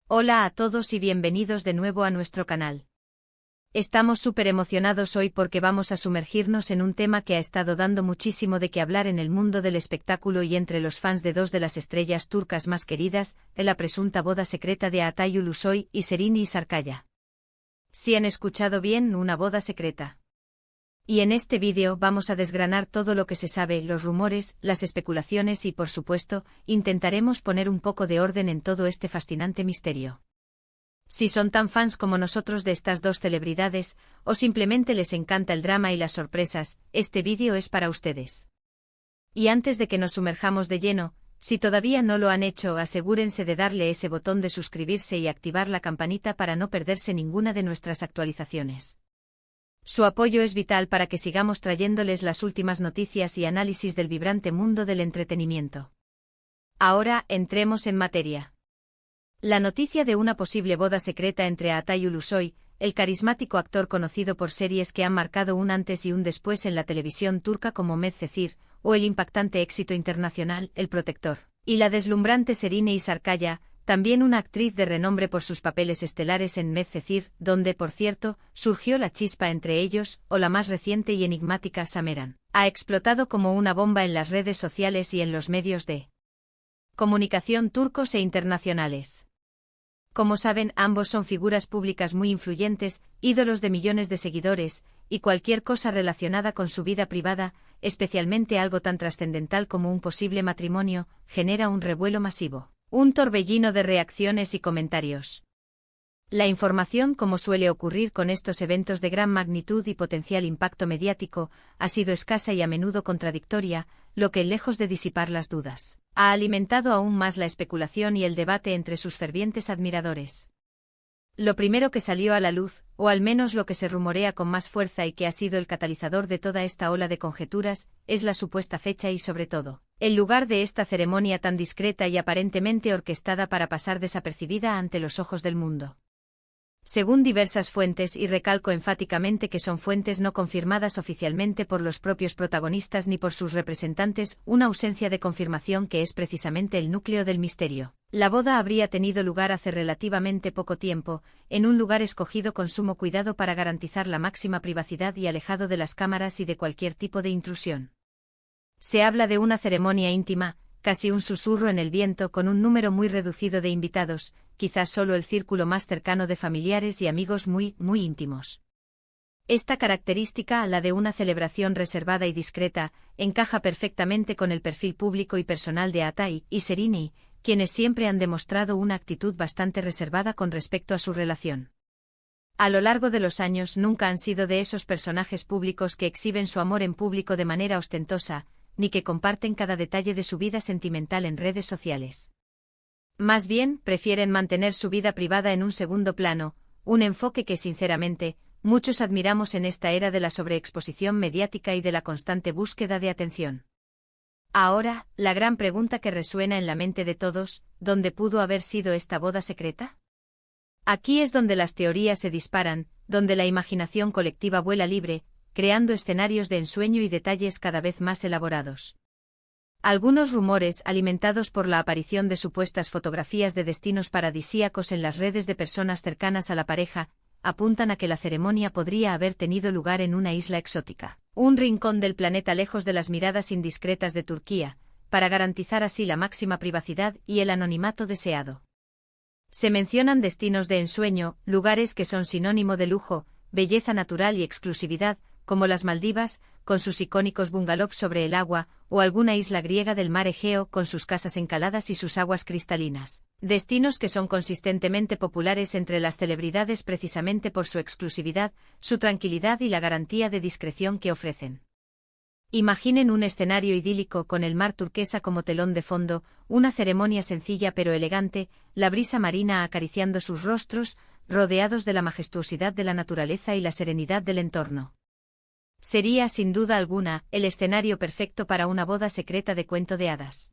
Hola a todos y bienvenidos de nuevo a nuestro canal. Estamos súper emocionados hoy porque vamos a sumergirnos en un tema que ha estado dando muchísimo de qué hablar en el mundo del espectáculo y entre los fans de dos de las estrellas turcas más queridas, de la presunta boda secreta de Atay Ulusoy y Serini Sarıkaya. Si han escuchado bien, una boda secreta. Y en este vídeo vamos a desgranar todo lo que se sabe, los rumores, las especulaciones y, por supuesto, intentaremos poner un poco de orden en todo este fascinante misterio. Si son tan fans como nosotros de estas dos celebridades, o simplemente les encanta el drama y las sorpresas, este vídeo es para ustedes. Y antes de que nos sumerjamos de lleno, si todavía no lo han hecho, asegúrense de darle ese botón de suscribirse y activar la campanita para no perderse ninguna de nuestras actualizaciones. Su apoyo es vital para que sigamos trayéndoles las últimas noticias y análisis del vibrante mundo del entretenimiento. Ahora, entremos en materia. La noticia de una posible boda secreta entre Atay Ulusoy, el carismático actor conocido por series que han marcado un antes y un después en la televisión turca como Medcezir, o el impactante éxito internacional El Protector, y la deslumbrante Serini Sarıkaya, también una actriz de renombre por sus papeles estelares en Medcezir, donde, por cierto, surgió la chispa entre ellos, o la más reciente y enigmática Sameran, ha explotado como una bomba en las redes sociales y en los medios de comunicación turcos e internacionales. Como saben, ambos son figuras públicas muy influyentes, ídolos de millones de seguidores, y cualquier cosa relacionada con su vida privada, especialmente algo tan trascendental como un posible matrimonio, genera un revuelo masivo. Un torbellino de reacciones y comentarios. La información, como suele ocurrir con estos eventos de gran magnitud y potencial impacto mediático, ha sido escasa y a menudo contradictoria, lo que, lejos de disipar las dudas, ha alimentado aún más la especulación y el debate entre sus fervientes admiradores. Lo primero que salió a la luz, o al menos lo que se rumorea con más fuerza y que ha sido el catalizador de toda esta ola de conjeturas, es la supuesta fecha y, sobre todo, el lugar de esta ceremonia tan discreta y aparentemente orquestada para pasar desapercibida ante los ojos del mundo. Según diversas fuentes, y recalco enfáticamente que son fuentes no confirmadas oficialmente por los propios protagonistas ni por sus representantes, una ausencia de confirmación que es precisamente el núcleo del misterio. La boda habría tenido lugar hace relativamente poco tiempo, en un lugar escogido con sumo cuidado para garantizar la máxima privacidad y alejado de las cámaras y de cualquier tipo de intrusión. Se habla de una ceremonia íntima, casi un susurro en el viento, con un número muy reducido de invitados, quizás solo el círculo más cercano de familiares y amigos muy íntimos. Esta característica, la de una celebración reservada y discreta, encaja perfectamente con el perfil público y personal de Atay y Serini, quienes siempre han demostrado una actitud bastante reservada con respecto a su relación. A lo largo de los años nunca han sido de esos personajes públicos que exhiben su amor en público de manera ostentosa, ni que comparten cada detalle de su vida sentimental en redes sociales. Más bien, prefieren mantener su vida privada en un segundo plano, un enfoque que, sinceramente, muchos admiramos en esta era de la sobreexposición mediática y de la constante búsqueda de atención. Ahora, la gran pregunta que resuena en la mente de todos, ¿dónde pudo haber sido esta boda secreta? Aquí es donde las teorías se disparan, donde la imaginación colectiva vuela libre, creando escenarios de ensueño y detalles cada vez más elaborados. Algunos rumores, alimentados por la aparición de supuestas fotografías de destinos paradisíacos en las redes de personas cercanas a la pareja, apuntan a que la ceremonia podría haber tenido lugar en una isla exótica, un rincón del planeta lejos de las miradas indiscretas de Turquía, para garantizar así la máxima privacidad y el anonimato deseado. Se mencionan destinos de ensueño, lugares que son sinónimo de lujo, belleza natural y exclusividad, como las Maldivas, con sus icónicos bungalows sobre el agua, o alguna isla griega del mar Egeo con sus casas encaladas y sus aguas cristalinas. Destinos que son consistentemente populares entre las celebridades precisamente por su exclusividad, su tranquilidad y la garantía de discreción que ofrecen. Imaginen un escenario idílico con el mar turquesa como telón de fondo, una ceremonia sencilla pero elegante, la brisa marina acariciando sus rostros, rodeados de la majestuosidad de la naturaleza y la serenidad del entorno. Sería, sin duda alguna, el escenario perfecto para una boda secreta de cuento de hadas.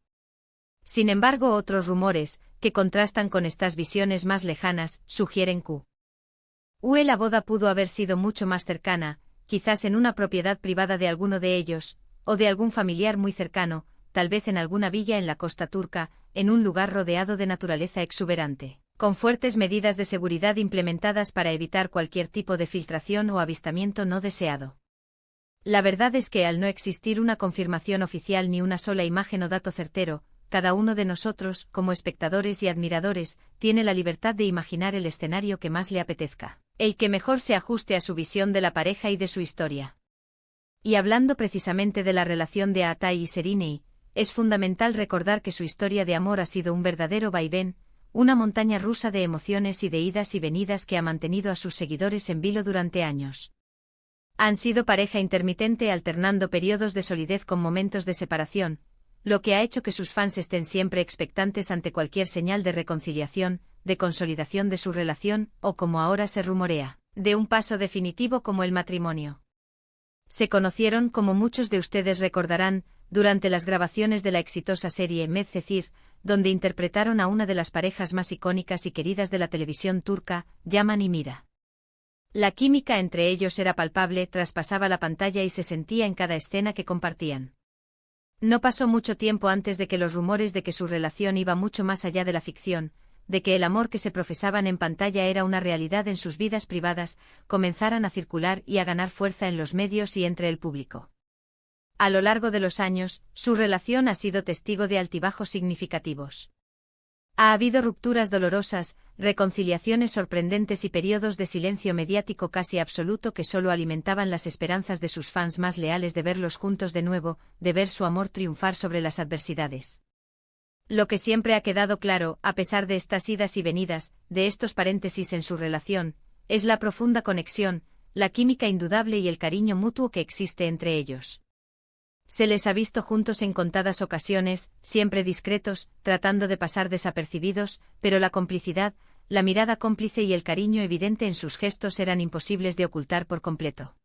Sin embargo, otros rumores, que contrastan con estas visiones más lejanas, sugieren que la boda pudo haber sido mucho más cercana, quizás en una propiedad privada de alguno de ellos, o de algún familiar muy cercano, tal vez en alguna villa en la costa turca, en un lugar rodeado de naturaleza exuberante, con fuertes medidas de seguridad implementadas para evitar cualquier tipo de filtración o avistamiento no deseado. La verdad es que al no existir una confirmación oficial ni una sola imagen o dato certero, cada uno de nosotros, como espectadores y admiradores, tiene la libertad de imaginar el escenario que más le apetezca, el que mejor se ajuste a su visión de la pareja y de su historia. Y hablando precisamente de la relación de Atai y Serinei, es fundamental recordar que su historia de amor ha sido un verdadero vaivén, una montaña rusa de emociones y de idas y venidas que ha mantenido a sus seguidores en vilo durante años. Han sido pareja intermitente alternando periodos de solidez con momentos de separación, lo que ha hecho que sus fans estén siempre expectantes ante cualquier señal de reconciliación, de consolidación de su relación, o como ahora se rumorea, de un paso definitivo como el matrimonio. Se conocieron, como muchos de ustedes recordarán, durante las grabaciones de la exitosa serie Medcezir, donde interpretaron a una de las parejas más icónicas y queridas de la televisión turca, Yaman y Mira. La química entre ellos era palpable, traspasaba la pantalla y se sentía en cada escena que compartían. No pasó mucho tiempo antes de que los rumores de que su relación iba mucho más allá de la ficción, de que el amor que se profesaban en pantalla era una realidad en sus vidas privadas, comenzaran a circular y a ganar fuerza en los medios y entre el público. A lo largo de los años, su relación ha sido testigo de altibajos significativos. Ha habido rupturas dolorosas, reconciliaciones sorprendentes y periodos de silencio mediático casi absoluto que solo alimentaban las esperanzas de sus fans más leales de verlos juntos de nuevo, de ver su amor triunfar sobre las adversidades. Lo que siempre ha quedado claro, a pesar de estas idas y venidas, de estos paréntesis en su relación, es la profunda conexión, la química indudable y el cariño mutuo que existe entre ellos. Se les ha visto juntos en contadas ocasiones, siempre discretos, tratando de pasar desapercibidos, pero la complicidad, la mirada cómplice y el cariño evidente en sus gestos eran imposibles de ocultar por completo.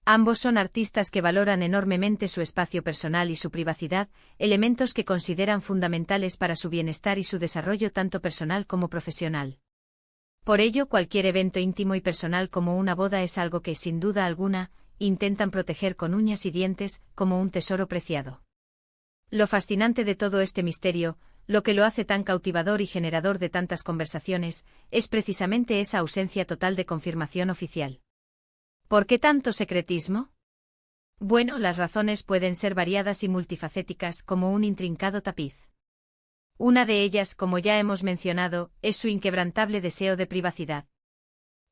Ambos son artistas que valoran enormemente su espacio personal y su privacidad, elementos que consideran fundamentales para su bienestar y su desarrollo tanto personal como profesional. Por ello, cualquier evento íntimo y personal como una boda es algo que, sin duda alguna, intentan proteger con uñas y dientes, como un tesoro preciado. Lo fascinante de todo este misterio, lo que lo hace tan cautivador y generador de tantas conversaciones, es precisamente esa ausencia total de confirmación oficial. ¿Por qué tanto secretismo? Bueno, las razones pueden ser variadas y multifacéticas como un intrincado tapiz. Una de ellas, como ya hemos mencionado, es su inquebrantable deseo de privacidad.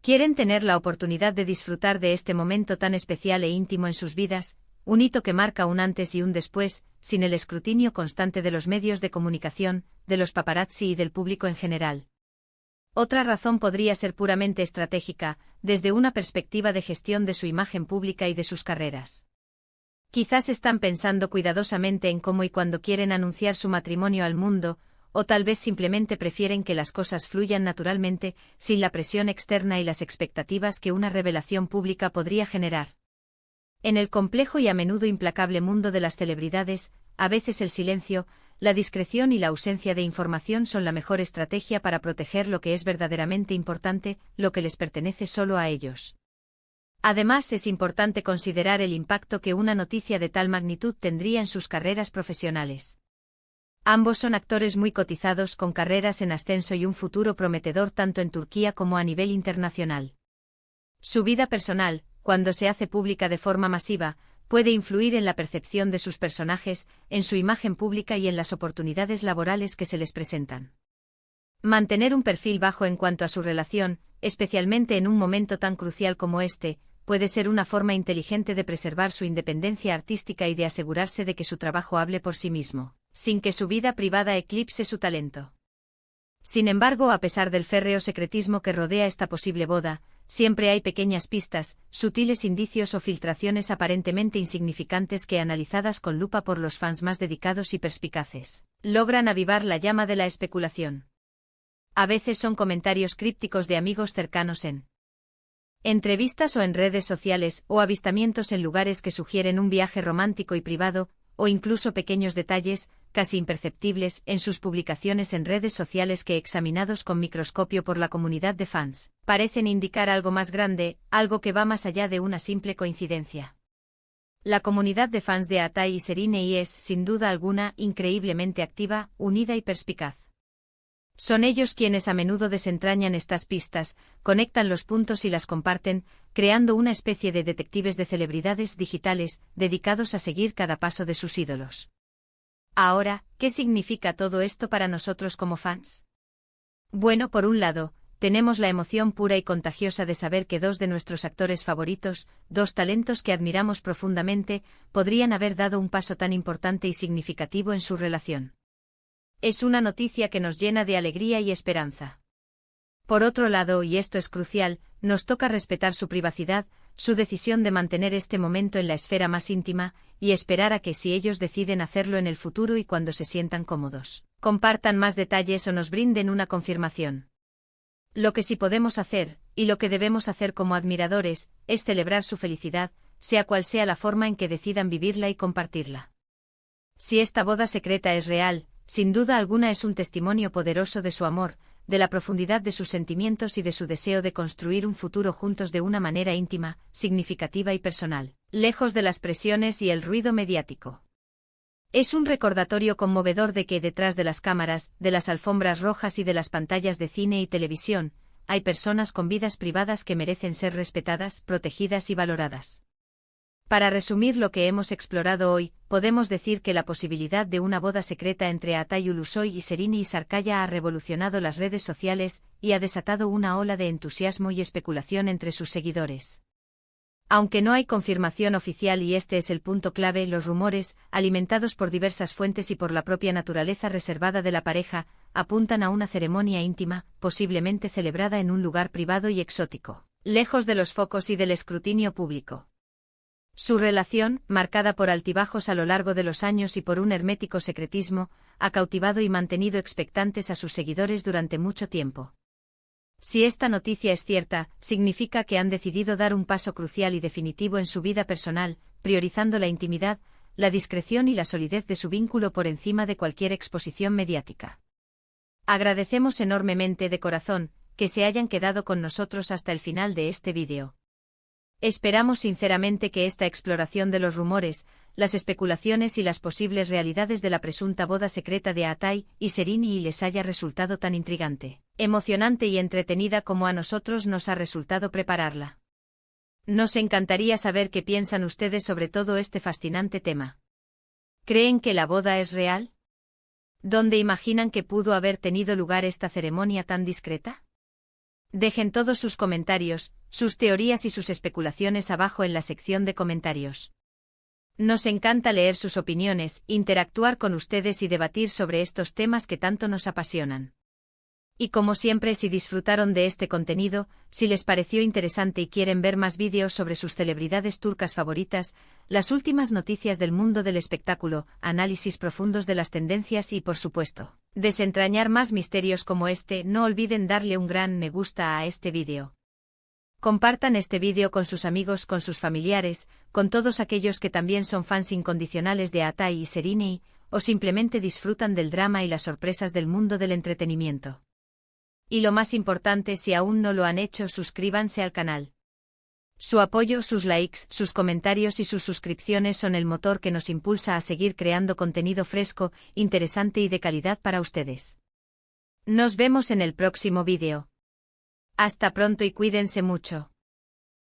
Quieren tener la oportunidad de disfrutar de este momento tan especial e íntimo en sus vidas, un hito que marca un antes y un después, sin el escrutinio constante de los medios de comunicación, de los paparazzi y del público en general. Otra razón podría ser puramente estratégica, desde una perspectiva de gestión de su imagen pública y de sus carreras. Quizás están pensando cuidadosamente en cómo y cuándo quieren anunciar su matrimonio al mundo, o tal vez simplemente prefieren que las cosas fluyan naturalmente, sin la presión externa y las expectativas que una revelación pública podría generar. En el complejo y a menudo implacable mundo de las celebridades, a veces el silencio, la discreción y la ausencia de información son la mejor estrategia para proteger lo que es verdaderamente importante, lo que les pertenece solo a ellos. Además, es importante considerar el impacto que una noticia de tal magnitud tendría en sus carreras profesionales. Ambos son actores muy cotizados con carreras en ascenso y un futuro prometedor tanto en Turquía como a nivel internacional. Su vida personal, cuando se hace pública de forma masiva, puede influir en la percepción de sus personajes, en su imagen pública y en las oportunidades laborales que se les presentan. Mantener un perfil bajo en cuanto a su relación, especialmente en un momento tan crucial como este, puede ser una forma inteligente de preservar su independencia artística y de asegurarse de que su trabajo hable por sí mismo, sin que su vida privada eclipse su talento. Sin embargo, a pesar del férreo secretismo que rodea esta posible boda, siempre hay pequeñas pistas, sutiles indicios o filtraciones aparentemente insignificantes que, analizadas con lupa por los fans más dedicados y perspicaces, logran avivar la llama de la especulación. A veces son comentarios crípticos de amigos cercanos en entrevistas o en redes sociales, o avistamientos en lugares que sugieren un viaje romántico y privado, o incluso pequeños detalles, casi imperceptibles, en sus publicaciones en redes sociales que, examinados con microscopio por la comunidad de fans, parecen indicar algo más grande, algo que va más allá de una simple coincidencia. La comunidad de fans de Atai y Serinei es, sin duda alguna, increíblemente activa, unida y perspicaz. Son ellos quienes a menudo desentrañan estas pistas, conectan los puntos y las comparten, creando una especie de detectives de celebridades digitales, dedicados a seguir cada paso de sus ídolos. Ahora, ¿qué significa todo esto para nosotros como fans? Bueno, por un lado, tenemos la emoción pura y contagiosa de saber que dos de nuestros actores favoritos, dos talentos que admiramos profundamente, podrían haber dado un paso tan importante y significativo en su relación. Es una noticia que nos llena de alegría y esperanza. Por otro lado, y esto es crucial, nos toca respetar su privacidad, su decisión de mantener este momento en la esfera más íntima, y esperar a que si ellos deciden hacerlo en el futuro y cuando se sientan cómodos, compartan más detalles o nos brinden una confirmación. Lo que sí podemos hacer, y lo que debemos hacer como admiradores, es celebrar su felicidad, sea cual sea la forma en que decidan vivirla y compartirla. Si esta boda secreta es real, sin duda alguna es un testimonio poderoso de su amor, de la profundidad de sus sentimientos y de su deseo de construir un futuro juntos de una manera íntima, significativa y personal, lejos de las presiones y el ruido mediático. Es un recordatorio conmovedor de que detrás de las cámaras, de las alfombras rojas y de las pantallas de cine y televisión, hay personas con vidas privadas que merecen ser respetadas, protegidas y valoradas. Para resumir lo que hemos explorado hoy, podemos decir que la posibilidad de una boda secreta entre Atay Ulusoy y Serrini Sarkaya ha revolucionado las redes sociales y ha desatado una ola de entusiasmo y especulación entre sus seguidores. Aunque no hay confirmación oficial y este es el punto clave, los rumores, alimentados por diversas fuentes y por la propia naturaleza reservada de la pareja, apuntan a una ceremonia íntima, posiblemente celebrada en un lugar privado y exótico, lejos de los focos y del escrutinio público. Su relación, marcada por altibajos a lo largo de los años y por un hermético secretismo, ha cautivado y mantenido expectantes a sus seguidores durante mucho tiempo. Si esta noticia es cierta, significa que han decidido dar un paso crucial y definitivo en su vida personal, priorizando la intimidad, la discreción y la solidez de su vínculo por encima de cualquier exposición mediática. Agradecemos enormemente de corazón que se hayan quedado con nosotros hasta el final de este vídeo. Esperamos sinceramente que esta exploración de los rumores, las especulaciones y las posibles realidades de la presunta boda secreta de Atay y Serrini les haya resultado tan intrigante, emocionante y entretenida como a nosotros nos ha resultado prepararla. Nos encantaría saber qué piensan ustedes sobre todo este fascinante tema. ¿Creen que la boda es real? ¿Dónde imaginan que pudo haber tenido lugar esta ceremonia tan discreta? Dejen todos sus comentarios, sus teorías y sus especulaciones abajo en la sección de comentarios. Nos encanta leer sus opiniones, interactuar con ustedes y debatir sobre estos temas que tanto nos apasionan. Y como siempre, si disfrutaron de este contenido, si les pareció interesante y quieren ver más vídeos sobre sus celebridades turcas favoritas, las últimas noticias del mundo del espectáculo, análisis profundos de las tendencias y, por supuesto, desentrañar más misterios como este, no olviden darle un gran me gusta a este vídeo. Compartan este vídeo con sus amigos, con sus familiares, con todos aquellos que también son fans incondicionales de Atay y Serrini, o simplemente disfrutan del drama y las sorpresas del mundo del entretenimiento. Y lo más importante, si aún no lo han hecho, suscríbanse al canal. Su apoyo, sus likes, sus comentarios y sus suscripciones son el motor que nos impulsa a seguir creando contenido fresco, interesante y de calidad para ustedes. Nos vemos en el próximo vídeo. Hasta pronto y cuídense mucho.